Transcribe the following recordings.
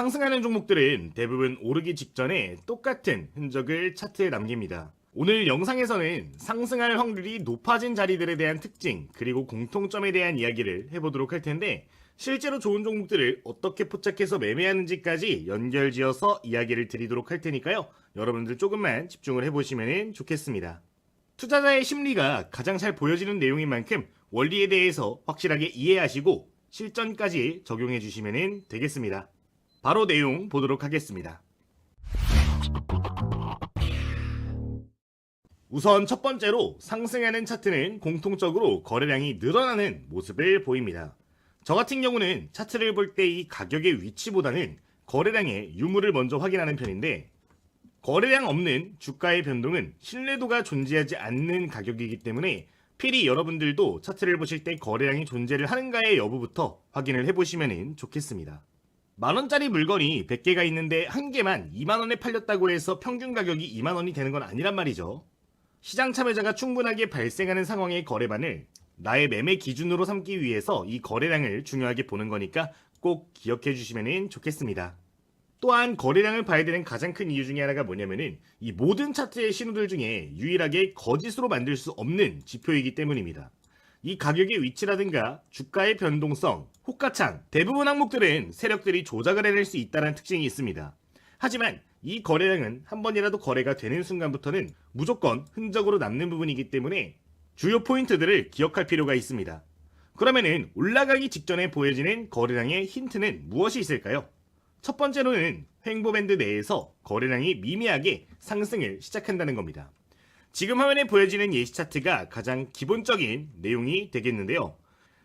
상승하는 종목들은 대부분 오르기 직전에 똑같은 흔적을 차트에 남깁니다. 오늘 영상에서는 상승할 확률이 높아진 자리들에 대한 특징 그리고 공통점에 대한 이야기를 해보도록 할 텐데, 실제로 좋은 종목들을 어떻게 포착해서 매매하는지까지 연결지어서 이야기를 드리도록 할 테니까요. 여러분들 조금만 집중을 해보시면 좋겠습니다. 투자자의 심리가 가장 잘 보여지는 내용인 만큼 원리에 대해서 확실하게 이해하시고 실전까지 적용해 주시면 되겠습니다. 바로 내용 보도록 하겠습니다. 우선 첫 번째로 상승하는 차트는 공통적으로 거래량이 늘어나는 모습을 보입니다. 저 같은 경우는 차트를 볼 때 이 가격의 위치보다는 거래량의 유무를 먼저 확인하는 편인데, 거래량 없는 주가의 변동은 신뢰도가 존재하지 않는 가격이기 때문에 필히 여러분들도 차트를 보실 때 거래량이 존재를 하는가의 여부부터 확인을 해보시면 좋겠습니다. 만원짜리 물건이 100개가 있는데 한 개만 2만원에 팔렸다고 해서 평균 가격이 2만원이 되는 건 아니란 말이죠. 시장 참여자가 충분하게 발생하는 상황의 거래반을 나의 매매 기준으로 삼기 위해서 이 거래량을 중요하게 보는 거니까 꼭 기억해 주시면 좋겠습니다. 또한 거래량을 봐야 되는 가장 큰 이유 중에 하나가 뭐냐면은 이 모든 차트의 신호들 중에 유일하게 거짓으로 만들 수 없는 지표이기 때문입니다. 이 가격의 위치라든가 주가의 변동성, 호가창, 대부분 항목들은 세력들이 조작을 해낼 수 있다는 특징이 있습니다. 하지만 이 거래량은 한 번이라도 거래가 되는 순간부터는 무조건 흔적으로 남는 부분이기 때문에 주요 포인트들을 기억할 필요가 있습니다. 그러면은 올라가기 직전에 보여지는 거래량의 힌트는 무엇이 있을까요? 첫 번째로는 횡보밴드 내에서 거래량이 미미하게 상승을 시작한다는 겁니다. 지금 화면에 보여지는 예시 차트가 가장 기본적인 내용이 되겠는데요.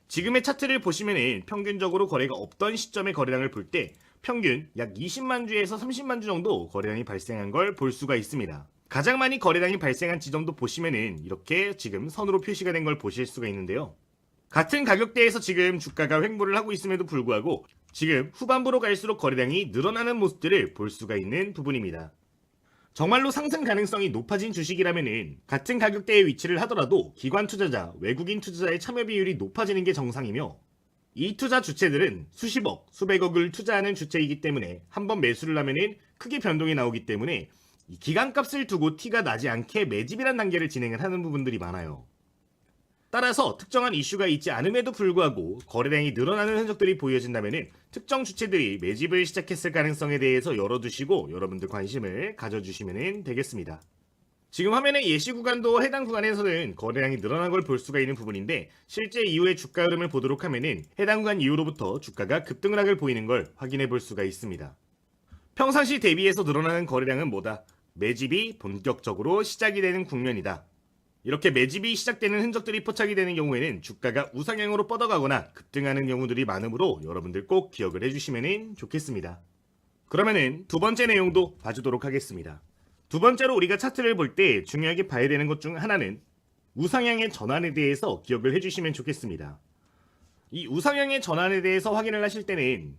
지금의 차트를 보시면 평균적으로 거래가 없던 시점의 거래량을 볼 때 평균 약 20만 주에서 30만 주 정도 거래량이 발생한 걸 볼 수가 있습니다. 가장 많이 거래량이 발생한 지점도 보시면 이렇게 지금 선으로 표시가 된 걸 보실 수가 있는데요. 같은 가격대에서 지금 주가가 횡보를 하고 있음에도 불구하고 지금 후반부로 갈수록 거래량이 늘어나는 모습들을 볼 수가 있는 부분입니다. 정말로 상승 가능성이 높아진 주식이라면 같은 가격대에 위치를 하더라도 기관 투자자, 외국인 투자자의 참여 비율이 높아지는 게 정상이며, 이 투자 주체들은 수십억, 수백억을 투자하는 주체이기 때문에 한번 매수를 하면 크게 변동이 나오기 때문에 이 기간값을 두고 티가 나지 않게 매집이란 단계를 진행을 하는 부분들이 많아요. 따라서 특정한 이슈가 있지 않음에도 불구하고 거래량이 늘어나는 흔적들이 보여진다면 특정 주체들이 매집을 시작했을 가능성에 대해서 열어두시고 여러분들 관심을 가져주시면 되겠습니다. 지금 화면의 예시 구간도 해당 구간에서는 거래량이 늘어난 걸 볼 수가 있는 부분인데, 실제 이후의 주가 흐름을 보도록 하면 해당 구간 이후로부터 주가가 급등락을 보이는 걸 확인해 볼 수가 있습니다. 평상시 대비해서 늘어나는 거래량은 뭐다? 매집이 본격적으로 시작이 되는 국면이다. 이렇게 매집이 시작되는 흔적들이 포착이 되는 경우에는 주가가 우상향으로 뻗어가거나 급등하는 경우들이 많으므로 여러분들 꼭 기억을 해주시면 좋겠습니다. 그러면은 두 번째 내용도 봐주도록 하겠습니다. 두 번째로 우리가 차트를 볼 때 중요하게 봐야 되는 것 중 하나는 우상향의 전환에 대해서 기억을 해주시면 좋겠습니다. 이 우상향의 전환에 대해서 확인을 하실 때는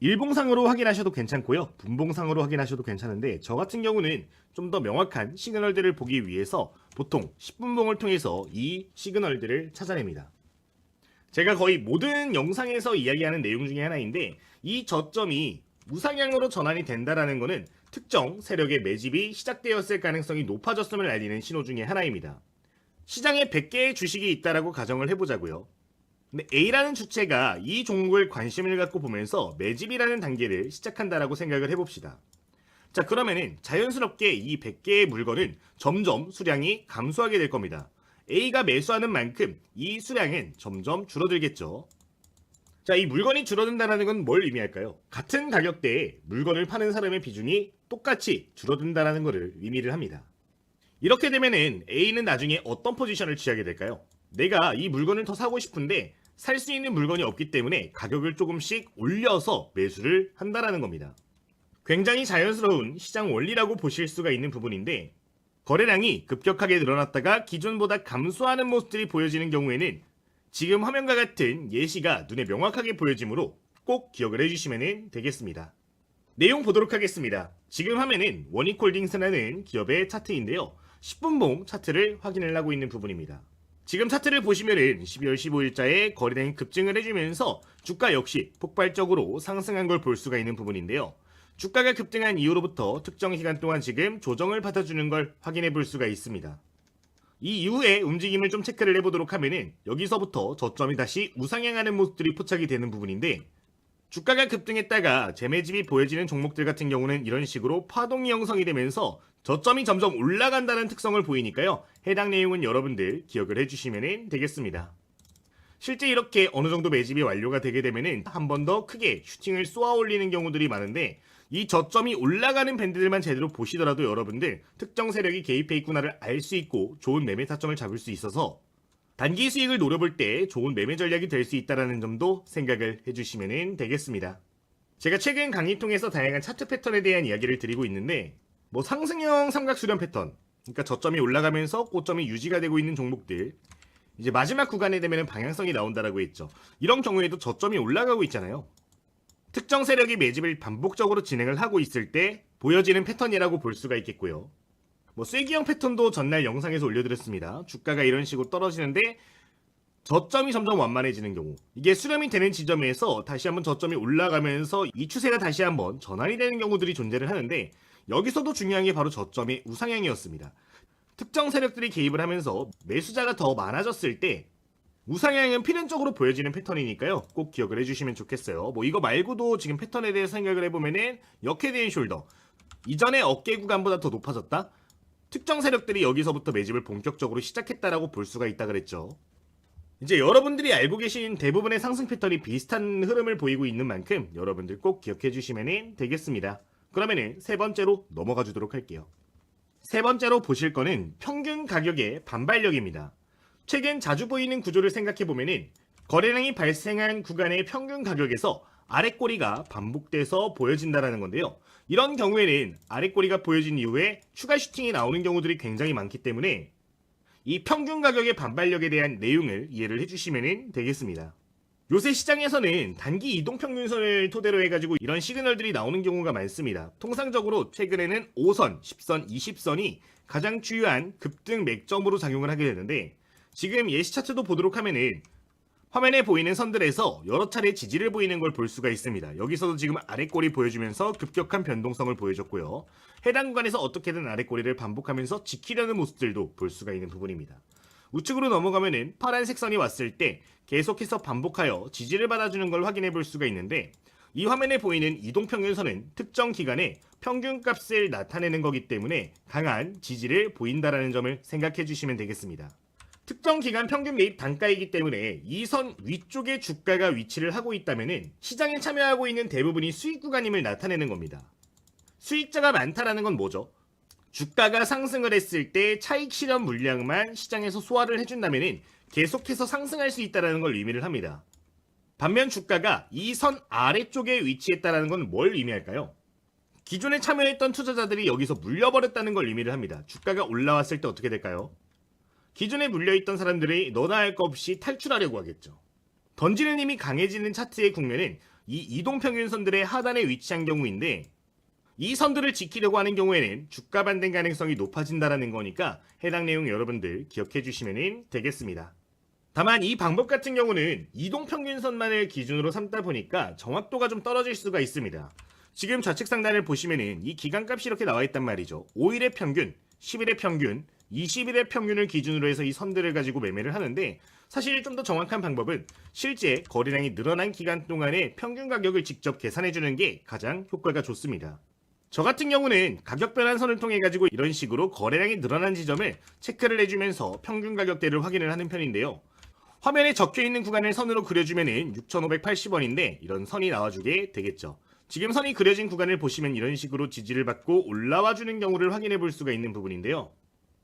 일봉상으로 확인하셔도 괜찮고요, 분봉상으로 확인하셔도 괜찮은데, 저 같은 경우는 좀 더 명확한 시그널들을 보기 위해서 보통 10분봉을 통해서 이 시그널들을 찾아냅니다. 제가 거의 모든 영상에서 이야기하는 내용 중에 하나인데, 이 저점이 우상향으로 전환이 된다라는 것은 특정 세력의 매집이 시작되었을 가능성이 높아졌음을 알리는 신호 중에 하나입니다. 시장에 100개의 주식이 있다라고 가정을 해보자고요. 근데 A라는 주체가 이 종목을 관심을 갖고 보면서 매집이라는 단계를 시작한다라고 생각을 해봅시다. 자, 그러면은 자연스럽게 이 100개의 물건은 점점 수량이 감소하게 될 겁니다. A가 매수하는 만큼 이 수량은 점점 줄어들겠죠. 자, 이 물건이 줄어든다는 건 뭘 의미할까요? 같은 가격대에 물건을 파는 사람의 비중이 똑같이 줄어든다는 것을 의미를 합니다. 이렇게 되면은 A는 나중에 어떤 포지션을 취하게 될까요? 내가 이 물건을 더 사고 싶은데 살 수 있는 물건이 없기 때문에 가격을 조금씩 올려서 매수를 한다라는 겁니다. 굉장히 자연스러운 시장 원리라고 보실 수가 있는 부분인데, 거래량이 급격하게 늘어났다가 기존보다 감소하는 모습들이 보여지는 경우에는 지금 화면과 같은 예시가 눈에 명확하게 보여지므로 꼭 기억을 해주시면 되겠습니다. 내용 보도록 하겠습니다. 지금 화면은 원익홀딩스라는 기업의 차트인데요, 10분봉 차트를 확인을 하고 있는 부분입니다. 지금 차트를 보시면은 12월 15일자에 거래량이 급증을 해주면서 주가 역시 폭발적으로 상승한 걸 볼 수가 있는 부분인데요. 주가가 급등한 이후로부터 특정 기간 동안 지금 조정을 받아주는 걸 확인해 볼 수가 있습니다. 이 이후에 움직임을 좀 체크를 해보도록 하면은 여기서부터 저점이 다시 우상향하는 모습들이 포착이 되는 부분인데, 주가가 급등했다가 재매집이 보여지는 종목들 같은 경우는 이런 식으로 파동이 형성이 되면서 저점이 점점 올라간다는 특성을 보이니까요. 해당 내용은 여러분들 기억을 해주시면 되겠습니다. 실제 이렇게 어느 정도 매집이 완료가 되게 되면은 한 번 더 크게 슈팅을 쏘아 올리는 경우들이 많은데, 이 저점이 올라가는 밴드들만 제대로 보시더라도 여러분들 특정 세력이 개입해 있구나를 알 수 있고 좋은 매매 타점을 잡을 수 있어서 단기 수익을 노려볼 때 좋은 매매 전략이 될 수 있다는 점도 생각을 해주시면 되겠습니다. 제가 최근 강의 통해서 다양한 차트 패턴에 대한 이야기를 드리고 있는데, 뭐 상승형 삼각수렴 패턴, 그러니까 저점이 올라가면서 고점이 유지가 되고 있는 종목들, 이제 마지막 구간에 되면 방향성이 나온다라고 했죠. 이런 경우에도 저점이 올라가고 있잖아요. 특정 세력이 매집을 반복적으로 진행을 하고 있을 때 보여지는 패턴이라고 볼 수가 있겠고요. 뭐 쐐기형 패턴도 전날 영상에서 올려드렸습니다. 주가가 이런 식으로 떨어지는데 저점이 점점 완만해지는 경우, 이게 수렴이 되는 지점에서 다시 한번 저점이 올라가면서 이 추세가 다시 한번 전환이 되는 경우들이 존재를 하는데, 여기서도 중요한 게 바로 저점의 우상향이었습니다. 특정 세력들이 개입을 하면서 매수자가 더 많아졌을 때 우상향은 필연적으로 보여지는 패턴이니까요. 꼭 기억을 해주시면 좋겠어요. 뭐 이거 말고도 지금 패턴에 대해서 생각을 해보면은 역헤드앤 숄더, 이전의 어깨 구간보다 더 높아졌다? 특정 세력들이 여기서부터 매집을 본격적으로 시작했다라고 볼 수가 있다 그랬죠. 이제 여러분들이 알고 계신 대부분의 상승 패턴이 비슷한 흐름을 보이고 있는 만큼 여러분들 꼭 기억해 주시면 되겠습니다. 그러면은 세 번째로 넘어가 주도록 할게요. 세 번째로 보실 거는 평균 가격의 반발력입니다. 최근 자주 보이는 구조를 생각해 보면은 거래량이 발생한 구간의 평균 가격에서 아랫꼬리가 반복돼서 보여진다는 건데요. 이런 경우에는 아랫꼬리가 보여진 이후에 추가 슈팅이 나오는 경우들이 굉장히 많기 때문에 이 평균 가격의 반발력에 대한 내용을 이해를 해주시면 되겠습니다. 요새 시장에서는 단기 이동평균선을 토대로 해가지고 이런 시그널들이 나오는 경우가 많습니다. 통상적으로 최근에는 5선, 10선, 20선이 가장 주요한 급등 맥점으로 작용을 하게 되는데, 지금 예시 차트도 보도록 하면은 화면에 보이는 선들에서 여러 차례 지지를 보이는 걸 볼 수가 있습니다. 여기서도 지금 아랫꼬리 보여주면서 급격한 변동성을 보여줬고요. 해당 구간에서 어떻게든 아랫꼬리를 반복하면서 지키려는 모습들도 볼 수가 있는 부분입니다. 우측으로 넘어가면은 파란색 선이 왔을 때 계속해서 반복하여 지지를 받아주는 걸 확인해 볼 수가 있는데, 이 화면에 보이는 이동평균선은 특정 기간에 평균값을 나타내는 거기 때문에 강한 지지를 보인다라는 점을 생각해 주시면 되겠습니다. 특정 기간 평균 매입 단가이기 때문에 이 선 위쪽에 주가가 위치를 하고 있다면 시장에 참여하고 있는 대부분이 수익 구간임을 나타내는 겁니다. 수익자가 많다라는 건 뭐죠? 주가가 상승을 했을 때 차익 실현 물량만 시장에서 소화를 해준다면 계속해서 상승할 수 있다는 걸 의미를 합니다. 반면 주가가 이 선 아래쪽에 위치했다는 건 뭘 의미할까요? 기존에 참여했던 투자자들이 여기서 물려버렸다는 걸 의미를 합니다. 주가가 올라왔을 때 어떻게 될까요? 기존에 물려있던 사람들이 너나 할 것 없이 탈출하려고 하겠죠. 던지는 힘이 강해지는 차트의 국면은 이 이동평균선들의 하단에 위치한 경우인데, 이 선들을 지키려고 하는 경우에는 주가 반등 가능성이 높아진다는 거니까 해당 내용 여러분들 기억해 주시면 되겠습니다. 다만 이 방법 같은 경우는 이동평균선만을 기준으로 삼다 보니까 정확도가 좀 떨어질 수가 있습니다. 지금 좌측 상단을 보시면은 이 기간값이 이렇게 나와 있단 말이죠. 5일의 평균, 10일의 평균, 20일의 평균을 기준으로 해서 이 선들을 가지고 매매를 하는데, 사실 좀 더 정확한 방법은 실제 거래량이 늘어난 기간 동안의 평균 가격을 직접 계산해주는 게 가장 효과가 좋습니다. 저 같은 경우는 가격 변환선을 통해 가지고 이런 식으로 거래량이 늘어난 지점을 체크를 해주면서 평균 가격대를 확인을 하는 편인데요. 화면에 적혀있는 구간을 선으로 그려주면은 6,580원인데 이런 선이 나와주게 되겠죠. 지금 선이 그려진 구간을 보시면 이런 식으로 지지를 받고 올라와주는 경우를 확인해 볼 수가 있는 부분인데요.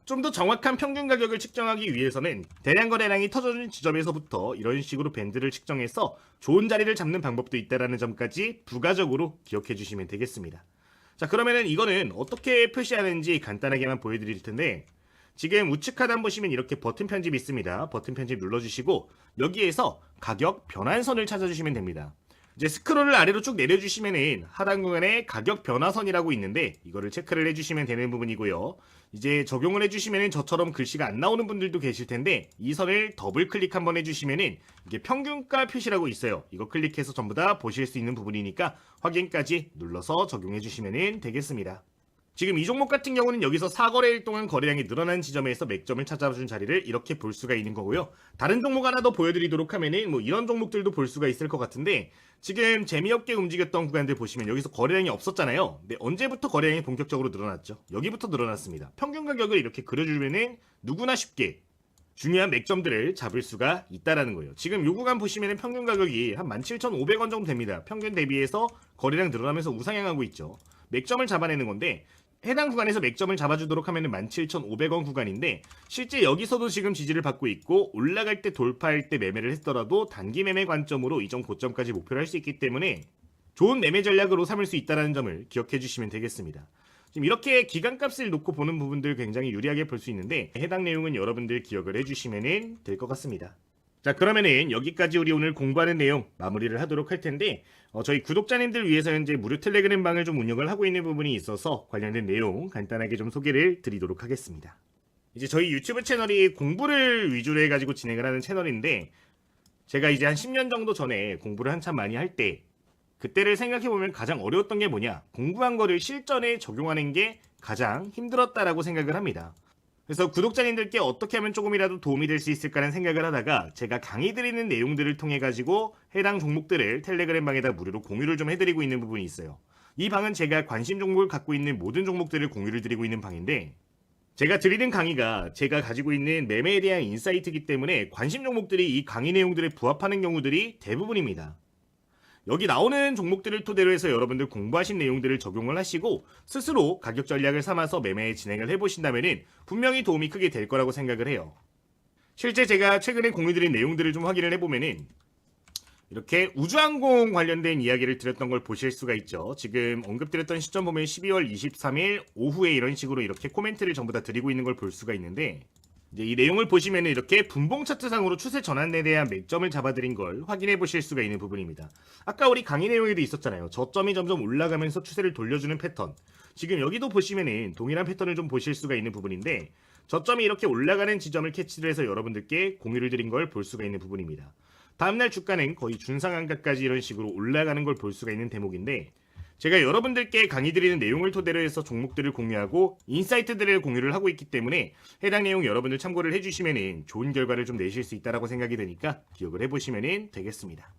좀 더 정확한 평균 가격을 측정하기 위해서는 대량 거래량이 터져준 지점에서부터 이런 식으로 밴드를 측정해서 좋은 자리를 잡는 방법도 있다는 점까지 부가적으로 기억해 주시면 되겠습니다. 자, 그러면은 이거는 어떻게 표시하는지 간단하게만 보여드릴 텐데, 지금 우측 하단 보시면 이렇게 버튼 편집이 있습니다. 버튼 편집 눌러주시고 여기에서 가격 변환선을 찾아주시면 됩니다. 이제 스크롤을 아래로 쭉 내려주시면은 하단 구간에 가격 변화선이라고 있는데 이거를 체크를 해주시면 되는 부분이고요. 이제 적용을 해주시면은 저처럼 글씨가 안 나오는 분들도 계실 텐데 이 선을 더블 클릭 한번 해주시면은 이게 평균가 표시라고 있어요. 이거 클릭해서 전부 다 보실 수 있는 부분이니까 확인까지 눌러서 적용해 주시면 되겠습니다. 지금 이 종목 같은 경우는 여기서 4거래일 동안 거래량이 늘어난 지점에서 맥점을 찾아준 자리를 이렇게 볼 수가 있는 거고요. 다른 종목 하나 더 보여드리도록 하면은 뭐 이런 종목들도 볼 수가 있을 것 같은데 지금 재미없게 움직였던 구간들 보시면 여기서 거래량이 없었잖아요. 근데 언제부터 거래량이 본격적으로 늘어났죠? 여기부터 늘어났습니다. 평균 가격을 이렇게 그려주면은 누구나 쉽게 중요한 맥점들을 잡을 수가 있다라는 거예요. 지금 요 구간 보시면은 평균 가격이 한 17,500원 정도 됩니다. 평균 대비해서 거래량 늘어나면서 우상향하고 있죠. 맥점을 잡아내는 건데 해당 구간에서 맥점을 잡아주도록 하면 17,500원 구간인데 실제 여기서도 지금 지지를 받고 있고 올라갈 때 돌파할 때 매매를 했더라도 단기 매매 관점으로 이전 고점까지 목표를 할 수 있기 때문에 좋은 매매 전략으로 삼을 수 있다는 점을 기억해 주시면 되겠습니다. 지금 이렇게 기간값을 놓고 보는 부분들 굉장히 유리하게 볼 수 있는데 해당 내용은 여러분들 기억을 해주시면 될 것 같습니다. 자, 그러면은 여기까지 우리 오늘 공부하는 내용 마무리를 하도록 할 텐데 저희 구독자님들 위해서 현재 무료 텔레그램 방을 좀 운영을 하고 있는 부분이 있어서 관련된 내용 간단하게 좀 소개를 드리도록 하겠습니다. 이제 저희 유튜브 채널이 공부를 위주로 해가지고 진행을 하는 채널인데 제가 이제 한 10년 정도 전에 공부를 한참 많이 할 때 그때를 생각해보면 가장 어려웠던 게 뭐냐, 공부한 거를 실전에 적용하는 게 가장 힘들었다라고 생각을 합니다. 그래서 구독자님들께 어떻게 하면 조금이라도 도움이 될 수 있을까라는 생각을 하다가 제가 강의 드리는 내용들을 통해 가지고 해당 종목들을 텔레그램 방에다 무료로 공유를 좀 해드리고 있는 부분이 있어요. 이 방은 제가 관심 종목을 갖고 있는 모든 종목들을 공유를 드리고 있는 방인데 제가 드리는 강의가 제가 가지고 있는 매매에 대한 인사이트이기 때문에 관심 종목들이 이 강의 내용들에 부합하는 경우들이 대부분입니다. 여기 나오는 종목들을 토대로 해서 여러분들 공부하신 내용들을 적용을 하시고 스스로 가격 전략을 삼아서 매매 진행을 해보신다면 분명히 도움이 크게 될 거라고 생각을 해요. 실제 제가 최근에 공유드린 내용들을 좀 확인을 해보면은 이렇게 우주항공 관련된 이야기를 드렸던 걸 보실 수가 있죠. 지금 언급드렸던 시점 보면 12월 23일 오후에 이런 식으로 이렇게 코멘트를 전부 다 드리고 있는 걸 볼 수가 있는데 이제 이 내용을 보시면 이렇게 분봉 차트상으로 추세 전환에 대한 맥점을 잡아드린 걸 확인해 보실 수가 있는 부분입니다. 아까 우리 강의 내용에도 있었잖아요. 저점이 점점 올라가면서 추세를 돌려주는 패턴. 지금 여기도 보시면은 동일한 패턴을 좀 보실 수가 있는 부분인데 저점이 이렇게 올라가는 지점을 캐치를 해서 여러분들께 공유를 드린 걸 볼 수가 있는 부분입니다. 다음날 주가는 거의 준상한가까지 이런 식으로 올라가는 걸 볼 수가 있는 대목인데 제가 여러분들께 강의 드리는 내용을 토대로 해서 종목들을 공유하고 인사이트들을 공유를 하고 있기 때문에 해당 내용 여러분들 참고를 해주시면 좋은 결과를 좀 내실 수 있다고 생각이 되니까 기억을 해보시면 되겠습니다.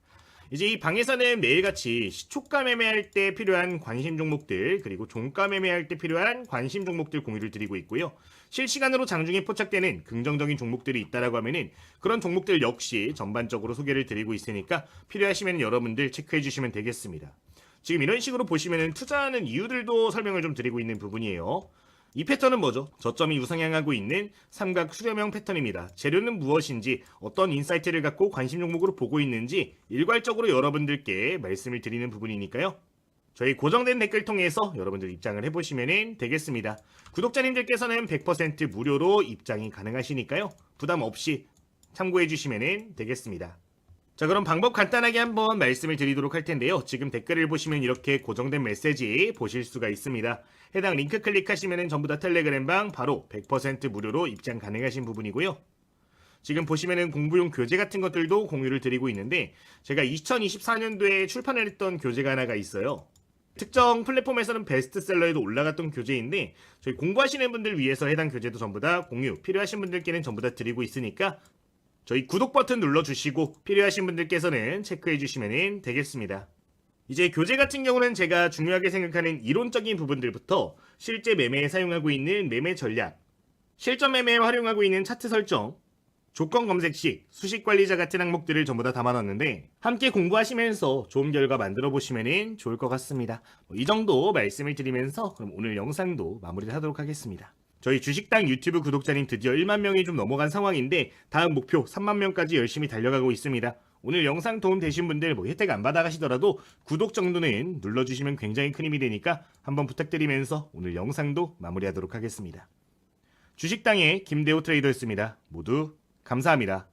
이제 이 방에서는 매일같이 시초가 매매할 때 필요한 관심 종목들 그리고 종가 매매할 때 필요한 관심 종목들 공유를 드리고 있고요. 실시간으로 장중에 포착되는 긍정적인 종목들이 있다라고 하면은 그런 종목들 역시 전반적으로 소개를 드리고 있으니까 필요하시면 여러분들 체크해 주시면 되겠습니다. 지금 이런 식으로 보시면은 투자하는 이유들도 설명을 좀 드리고 있는 부분이에요. 이 패턴은 뭐죠? 저점이 우상향하고 있는 삼각 수렴형 패턴입니다. 재료는 무엇인지 어떤 인사이트를 갖고 관심 종목으로 보고 있는지 일괄적으로 여러분들께 말씀을 드리는 부분이니까요. 저희 고정된 댓글 통해서 여러분들 입장을 해보시면 되겠습니다. 구독자님들께서는 100% 무료로 입장이 가능하시니까요. 부담 없이 참고해 주시면 되겠습니다. 자, 그럼 방법 간단하게 한번 말씀을 드리도록 할 텐데요. 지금 댓글을 보시면 이렇게 고정된 메시지 보실 수가 있습니다. 해당 링크 클릭하시면 전부 다 텔레그램 방 바로 100% 무료로 입장 가능하신 부분이고요. 지금 보시면은 공부용 교재 같은 것들도 공유를 드리고 있는데 제가 2024년도에 출판을 했던 교재가 하나가 있어요. 특정 플랫폼에서는 베스트셀러에도 올라갔던 교재인데 저희 공부하시는 분들 위해서 해당 교재도 전부 다 공유, 필요하신 분들께는 전부 다 드리고 있으니까 저희 구독 버튼 눌러주시고 필요하신 분들께서는 체크해 주시면 되겠습니다. 이제 교재 같은 경우는 제가 중요하게 생각하는 이론적인 부분들부터 실제 매매에 사용하고 있는 매매 전략, 실전 매매에 활용하고 있는 차트 설정, 조건 검색 시 수식 관리자 같은 항목들을 전부 다 담아놨는데 함께 공부하시면서 좋은 결과 만들어 보시면 좋을 것 같습니다. 이 정도 말씀을 드리면서 그럼 오늘 영상도 마무리를 하도록 하겠습니다. 저희 주식당 유튜브 구독자님 드디어 1만 명이 좀 넘어간 상황인데 다음 목표 3만 명까지 열심히 달려가고 있습니다. 오늘 영상 도움 되신 분들 혜택 안 받아가시더라도 구독 정도는 눌러주시면 굉장히 큰 힘이 되니까 한번 부탁드리면서 오늘 영상도 마무리하도록 하겠습니다. 주식당의 김대호 트레이더였습니다. 모두 감사합니다.